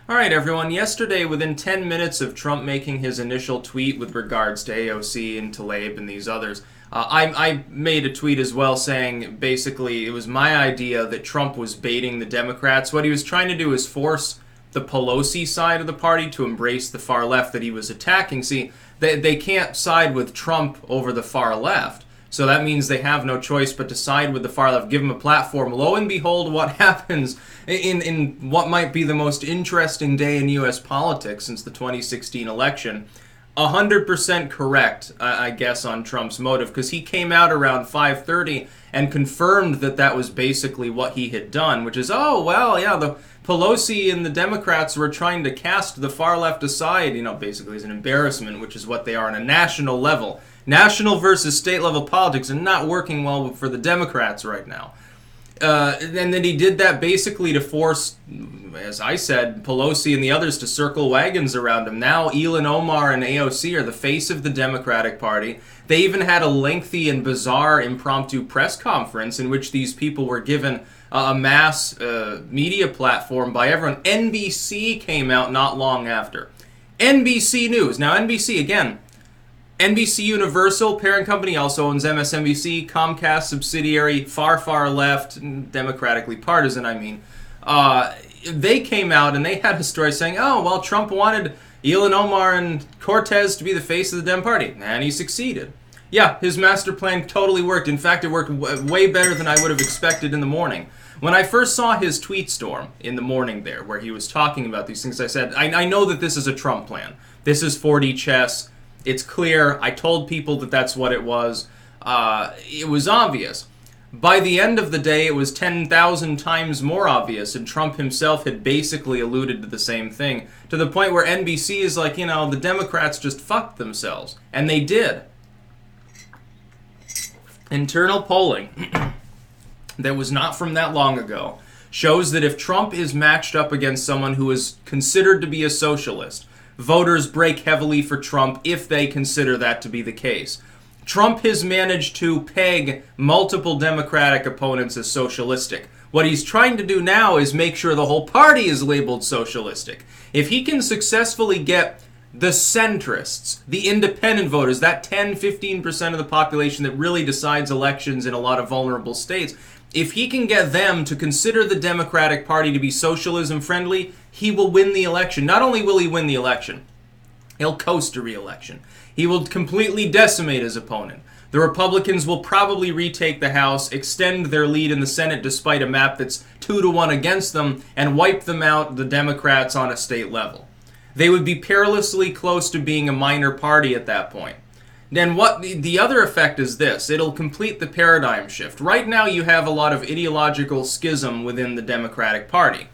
All right, everyone. Yesterday, within 10 minutes of Trump making his initial tweet with regards to AOC and Tlaib and these others, I made a tweet as well saying basically it was my idea that Trump was baiting the Democrats. What he was trying to do is force the Pelosi side of the party to embrace the far left that he was attacking. See, they can't side with Trump over the far left. So that means they have no choice but to side with the far left, give them a platform. Lo and behold, what happens in what might be the most interesting day in U.S. politics since the 2016 election. 100% correct, I guess, on Trump's motive, because he came out around 5:30 and confirmed that that was basically what he had done, which is, oh, well, yeah, the Pelosi and the Democrats were trying to cast the far left aside, basically as an embarrassment, which is what they are on a national level. National versus state level politics are not working well for the Democrats right now. And then he did that basically to force, as I said, Pelosi and the others to circle wagons around him. Now Ilhan Omar and AOC are the face of the Democratic Party. They even had a lengthy and bizarre impromptu press conference in which these people were given a mass media platform by everyone. NBC came out not long after. NBC News. Now NBC, again, NBC Universal, parent company, also owns MSNBC, Comcast subsidiary, far left, democratically partisan, I mean. They came out and they had a story saying, oh, well, Trump wanted Ilhan Omar and Cortez to be the face of the Dem Party, and he succeeded. Yeah, his master plan totally worked. In fact, it worked way better than I would have expected in the morning. When I first saw his tweet storm in the morning there, where he was talking about these things, I said, I know that this is a Trump plan. This is 4D chess. It's clear. I told people that that's what it was. It was obvious. By the end of the day, it was 10,000 times more obvious, and Trump himself had basically alluded to the same thing, to the point where NBC is like, the Democrats just fucked themselves. And they did. Internal polling that was not from that long ago shows that if Trump is matched up against someone who is considered to be a socialist, voters break heavily for Trump if they consider that to be the case. Trump has managed to peg multiple Democratic opponents as socialistic. What he's trying to do now is make sure the whole party is labeled socialistic. If he can successfully get the centrists, the independent voters, that 10-15% of the population that really decides elections in a lot of vulnerable states, if he can get them to consider the Democratic Party to be socialism friendly, he will win the election. Not only will he win the election, he'll coast to re-election. He will completely decimate his opponent. The Republicans will probably retake the House, extend their lead in the Senate despite a map that's 2-1 against them, and wipe them out, the Democrats, on a state level. They would be perilously close to being a minor party at that point. Then what the other effect is this. It'll complete the paradigm shift. Right now you have a lot of ideological schism within the Democratic Party.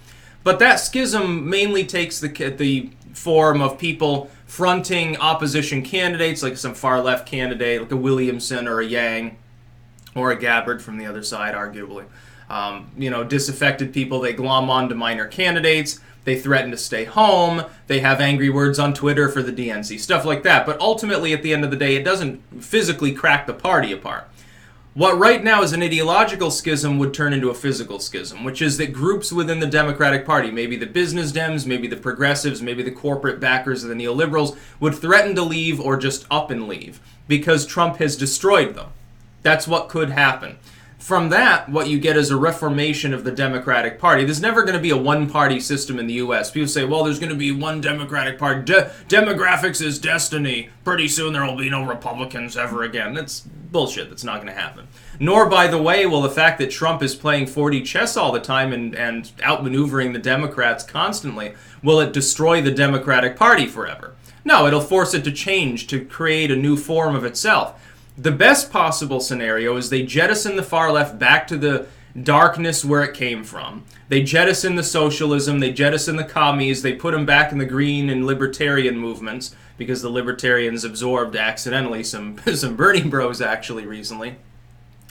But that schism mainly takes the form of people fronting opposition candidates, like some far-left candidate, like a Williamson or a Yang, or a Gabbard from the other side, arguably. Disaffected people, they glom onto minor candidates. They threaten to stay home. They have angry words on Twitter for the DNC, stuff like that. But ultimately, at the end of the day, it doesn't physically crack the party apart. What right now is an ideological schism would turn into a physical schism, which is that groups within the Democratic Party, maybe the business Dems, maybe the progressives, maybe the corporate backers of the neoliberals, would threaten to leave or just up and leave because Trump has destroyed them. That's what could happen. From that, what you get is a reformation of the Democratic Party. There's never going to be a one-party system in the U.S. People say, well, there's going to be one Democratic Party. Demographics is destiny. Pretty soon there will be no Republicans ever again. That's bullshit. That's not going to happen. Nor, by the way, will the fact that Trump is playing 4D chess all the time and outmaneuvering the Democrats constantly, will it destroy the Democratic Party forever? No, it'll force it to change, to create a new form of itself. The best possible scenario is they jettison the far left back to the darkness where it came from. They jettison the socialism, they jettison the commies, they put them back in the green and libertarian movements, because the libertarians absorbed accidentally some Bernie bros actually recently.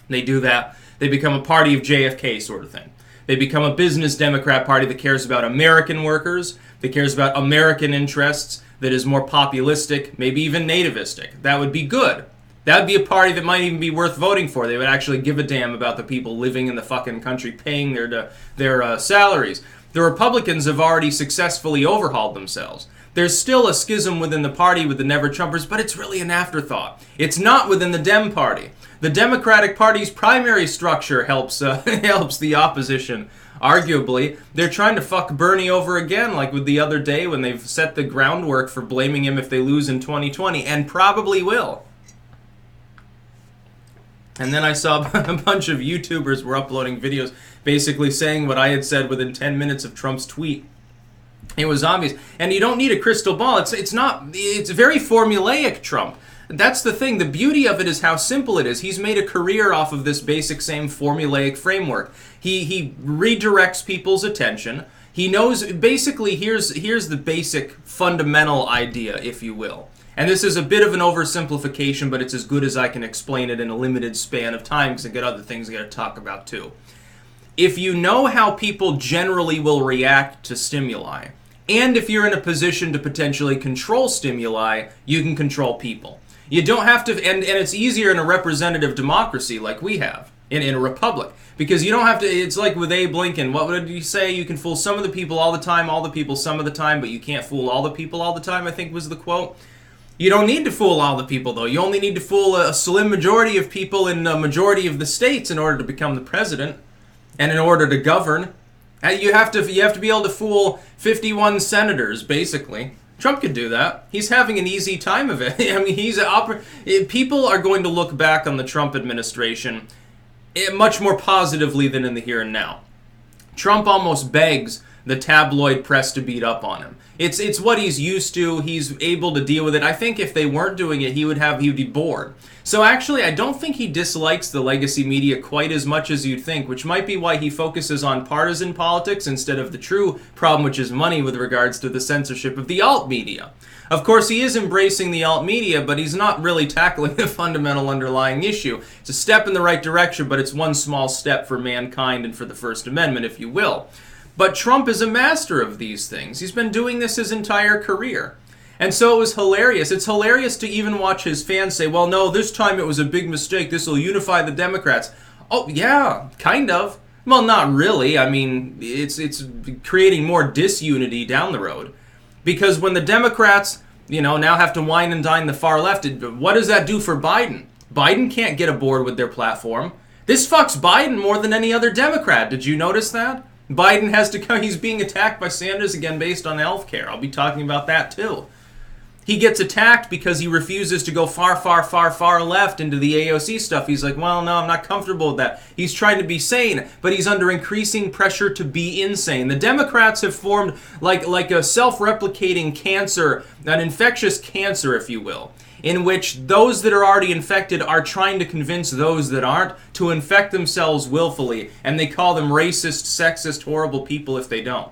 They do that. They become a party of JFK sort of thing. They become a business Democrat party that cares about American workers, that cares about American interests, that is more populistic, maybe even nativistic. That would be good. That would be a party that might even be worth voting for. They would actually give a damn about the people living in the fucking country paying their salaries. The Republicans have already successfully overhauled themselves. There's still a schism within the party with the never-Trumpers, but it's really an afterthought. It's not within the Dem Party. The Democratic Party's primary structure helps helps the opposition, arguably. They're trying to fuck Bernie over again, like with the other day when they've set the groundwork for blaming him if they lose in 2020, and probably will. And then I saw a bunch of YouTubers were uploading videos basically saying what I had said within 10 minutes of Trump's tweet. It was obvious. And you don't need a crystal ball. It's very formulaic, Trump. That's the thing. The beauty of it is how simple it is. He's made a career off of this basic same formulaic framework. He redirects people's attention. He knows, basically, here's the basic fundamental idea, if you will. And this is a bit of an oversimplification, but it's as good as I can explain it in a limited span of time, because I've got other things I got to talk about too. If you know how people generally will react to stimuli, and if you're in a position to potentially control stimuli, you can control people. You don't have to, and it's easier in a representative democracy like we have, in a republic, because you don't have to, it's like with Abe Lincoln, what did he say? You can fool some of the people all the time, all the people some of the time, but you can't fool all the people all the time, I think was the quote. You don't need to fool all the people, though. You only need to fool a slim majority of people in a majority of the states in order to become the president and in order to govern. And you have to be able to fool 51 senators, basically. Trump could do that. He's having an easy time of it. I mean, people are going to look back on the Trump administration much more positively than in the here and now. Trump almost begs the tabloid press to beat up on him. It's what he's used to. He's able to deal with it. I think if they weren't doing it, he would be bored. So actually, I don't think he dislikes the legacy media quite as much as you'd think, which might be why he focuses on partisan politics instead of the true problem, which is money with regards to the censorship of the alt media. Of course, he is embracing the alt media, but he's not really tackling the fundamental underlying issue. It's a step in the right direction, but it's one small step for mankind and for the First Amendment, if you will. But Trump is a master of these things. He's been doing this his entire career. And so it was hilarious. It's hilarious to even watch his fans say, well, no, this time it was a big mistake. This will unify the Democrats. Oh, yeah, kind of. Well, not really. I mean, it's creating more disunity down the road. Because when the Democrats, now have to wine and dine the far left, what does that do for Biden? Biden can't get aboard with their platform. This fucks Biden more than any other Democrat. Did you notice that? Biden has to come. He's being attacked by Sanders again based on health care. I'll be talking about that too. He gets attacked because he refuses to go far, far, far, far left into the AOC stuff. He's like, well, no, I'm not comfortable with that. He's trying to be sane, but he's under increasing pressure to be insane. The Democrats have formed like a self-replicating cancer, an infectious cancer, if you will, in which those that are already infected are trying to convince those that aren't to infect themselves willfully, and they call them racist, sexist, horrible people if they don't.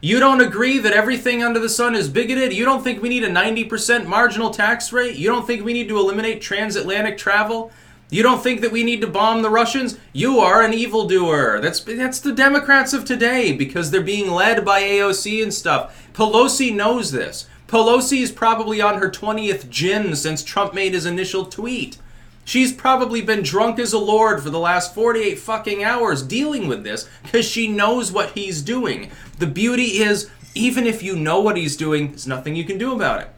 You don't agree that everything under the sun is bigoted? You don't think we need a 90% marginal tax rate? You don't think we need to eliminate transatlantic travel? You don't think that we need to bomb the Russians? You are an evildoer. That's the Democrats of today, because they're being led by AOC and stuff. Pelosi knows this. Pelosi is probably on her 20th gin since Trump made his initial tweet. She's probably been drunk as a lord for the last 48 fucking hours dealing with this because she knows what he's doing. The beauty is, even if you know what he's doing, there's nothing you can do about it.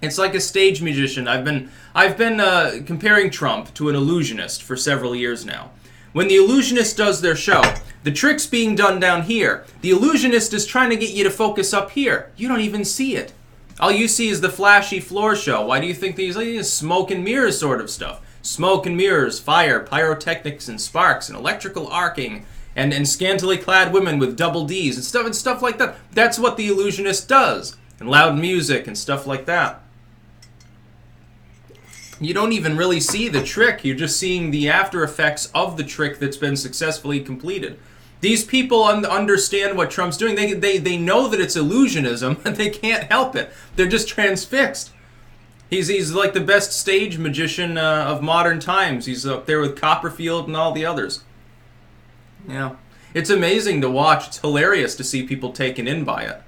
It's like a stage magician. I've been comparing Trump to an illusionist for several years now. When the illusionist does their show, the trick's being done down here. The illusionist is trying to get you to focus up here. You don't even see it. All you see is the flashy floor show. Why do you think these smoke and mirrors sort of stuff? Smoke and mirrors, fire, pyrotechnics and sparks and electrical arcing and scantily clad women with double Ds and stuff like that. That's what the illusionist does. And loud music and stuff like that. You don't even really see the trick. You're just seeing the after effects of the trick that's been successfully completed. These people understand what Trump's doing. They know that it's illusionism, and they can't help it. They're just transfixed. He's like the best stage magician of modern times. He's up there with Copperfield and all the others. Yeah. It's amazing to watch. It's hilarious to see people taken in by it.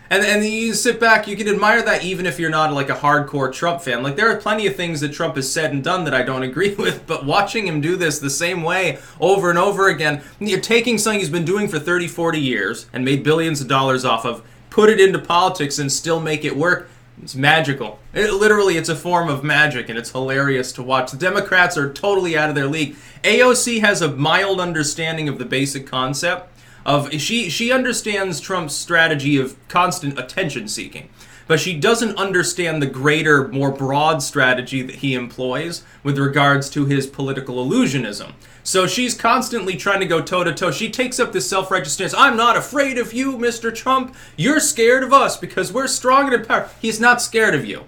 And you sit back, you can admire that even if you're not like a hardcore Trump fan. Like, there are plenty of things that Trump has said and done that I don't agree with, but watching him do this the same way over and over again, you're taking something he's been doing for 30, 40 years and made billions of dollars off of, put it into politics and still make it work. It's magical. Literally, it's a form of magic, and it's hilarious to watch. The Democrats are totally out of their league. AOC has a mild understanding of the basic concept of she understands Trump's strategy of constant attention seeking, but she doesn't understand the greater, more broad strategy that he employs with regards to his political illusionism. So she's constantly trying to go toe-to-toe. She takes up this self-righteous stance. I'm not afraid of you, Mr. Trump. You're scared of us because we're strong and in power. He's not scared of you.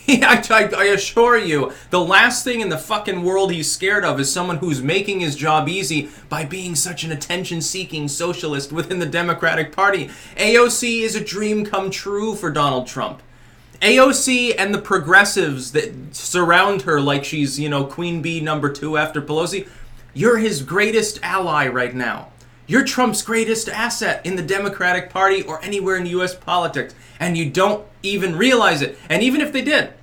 I assure you, the last thing in the fucking world he's scared of is someone who's making his job easy by being such an attention-seeking socialist within the Democratic Party. AOC is a dream come true for Donald Trump. AOC and the progressives that surround her like she's, Queen Bee number 2 after Pelosi, you're his greatest ally right now. You're Trump's greatest asset in the Democratic Party or anywhere in U.S. politics, and you don't even realize it. And even if they did,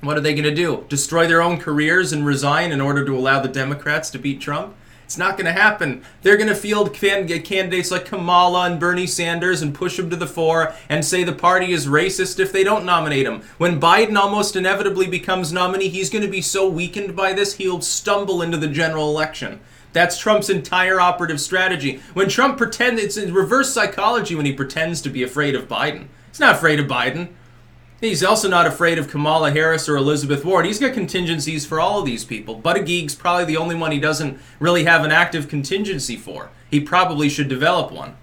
what are they going to do? Destroy their own careers and resign in order to allow the Democrats to beat Trump? It's not going to happen. They're going to field candidates like Kamala and Bernie Sanders and push them to the fore and say the party is racist if they don't nominate him. When Biden almost inevitably becomes nominee, he's going to be so weakened by this, he'll stumble into the general election. That's Trump's entire operative strategy. When Trump pretends, it's in reverse psychology when he pretends to be afraid of Biden. He's not afraid of Biden. He's also not afraid of Kamala Harris or Elizabeth Warren. He's got contingencies for all of these people. Buttigieg's probably the only one he doesn't really have an active contingency for. He probably should develop one.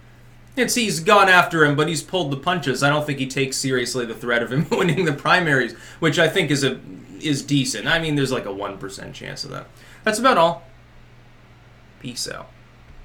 He's gone after him, but he's pulled the punches. I don't think he takes seriously the threat of him winning the primaries, which I think is decent. I mean, there's like a 1% chance of that. That's about all. Peace out.